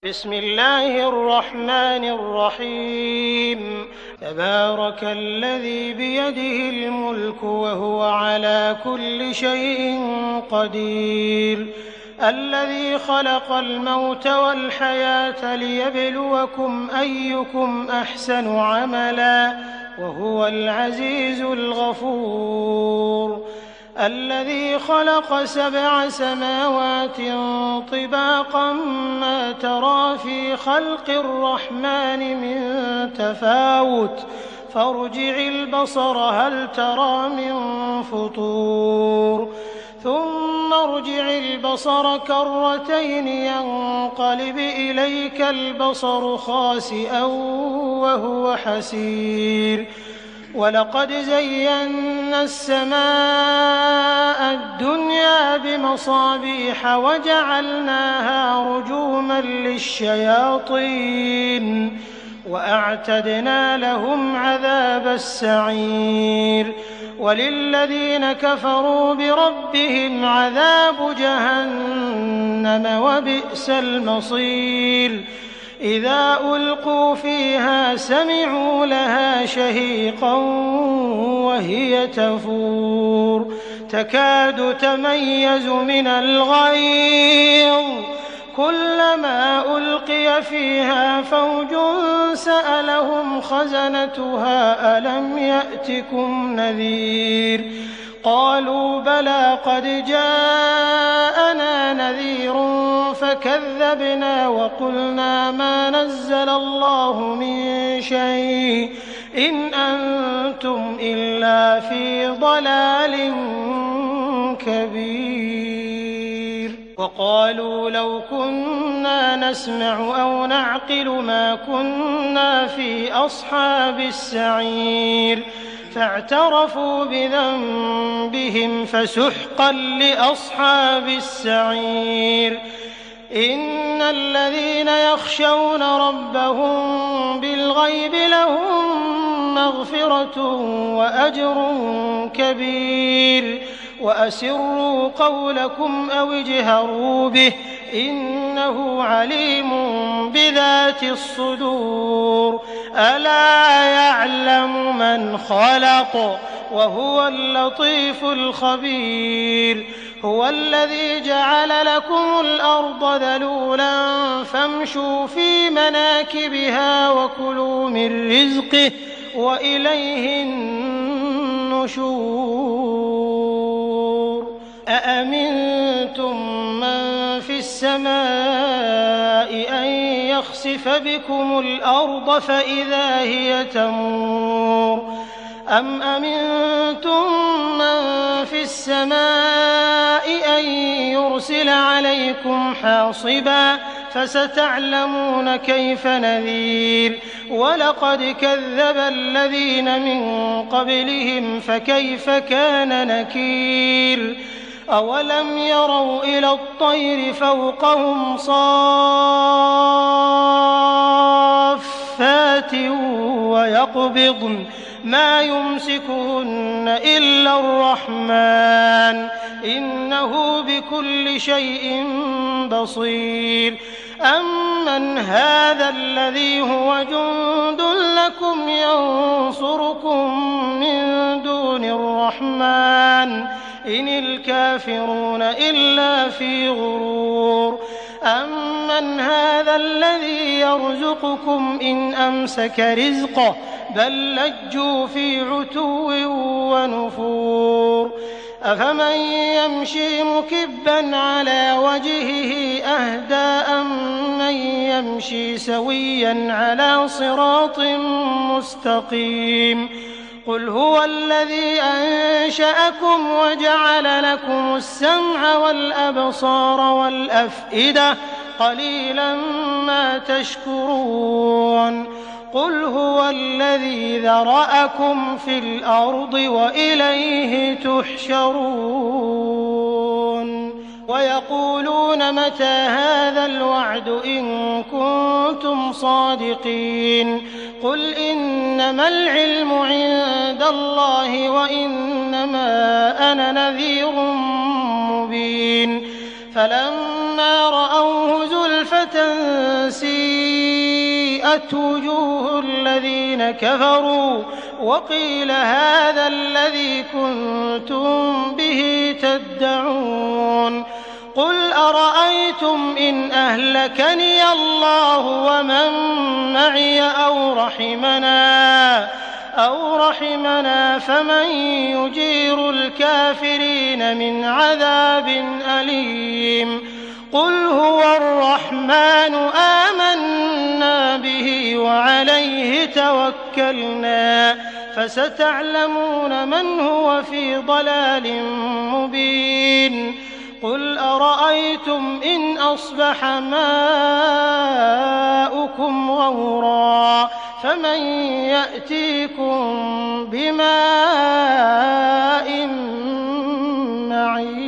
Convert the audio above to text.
بسم الله الرحمن الرحيم تبارك الذي بيده الملك وهو على كل شيء قدير الذي خلق الموت والحياة ليبلوكم أيكم أحسن عملا وهو العزيز الغفور الذي خلق 7 سماوات طباقا ما ترى في خلق الرحمن من تفاوت فارجع البصر هل ترى من فطور ثم ارجع البصر كرتين ينقلب إليك البصر خاسئا وهو حسير ولقد زينا السماء الدنيا بمصابيح وجعلناها رجوما للشياطين وأعتدنا لهم عذاب السعير وللذين كفروا بربهم عذاب جهنم وبئس المصير إذا ألقوا فيها سمعوا لها شهيقا وهي تفور تكاد تميز من الغيظ كلما ألقي فيها فوج سألهم خزنتها ألم يأتكم نذير قالوا بلى قد جاءنا نذير فكذبنا وقلنا ما نزل الله من شيء إن أنتم إلا في ضلال كبير وقالوا لو كنا نسمع أو نعقل ما كنا في أصحاب السعير فاعترفوا بذنبهم فسحقا لأصحاب السعير إن الذين يخشون ربهم بالغيب لهم مغفرة وأجر كبير وأسروا قولكم أو اجهروا به إنه عليم بذات الصدور ألا يعلم من خلق وهو اللطيف الخبير هو الذي جعل لكم الأرض ذلولا فامشوا في مناكبها وكلوا من رزقه وإليه النشور أأمنتم من في السماء أن يخسف بكم الأرض فإذا هي تمور أم أمنتم من في السماء أن يرسل عليكم حاصبا فستعلمون كيف نذير ولقد كذب الذين من قبلهم فكيف كان نكير أولم يروا إلى الطير فوقهم صافات ويقبضن ما يمسكهن إلا الرحمن إنه بكل شيء بصير أمن هذا الذي هو جند لكم ينصركم من دون الرحمن إن الكافرون إلا في غرور أمن هذا الذي يرزقكم إن أمسك رزقه بل لجوا في عتو ونفور أفمن يمشي مكبا على وجهه أهدى أمن يمشي سويا على صراط مستقيم قل هو الذي أنشأكم وجعل لكم السمع والأبصار والأفئدة قليلا ما تشكرون قل هو الذي ذرأكم في الأرض وإليه تحشرون ويقولون متى هذا الوعد إن كنتم صادقين قل إنما العلم عند الله وإنما أنا نذير مبين فلما رأوه زلفة سيئت وجوه الذين كفروا وقيل هذا الذي كنتم به تدعون قل أرأيتم إن أهلكني الله ومن معي أو رحمنا فمن يجير الكافرين من عذاب أليم قل هو الرحمن آمنا به وعليه توكلنا فستعلمون من هو في ضلال مبين قل أرأيتم إن أصبح ماؤكم غورا فمن يأتيكم بماء معين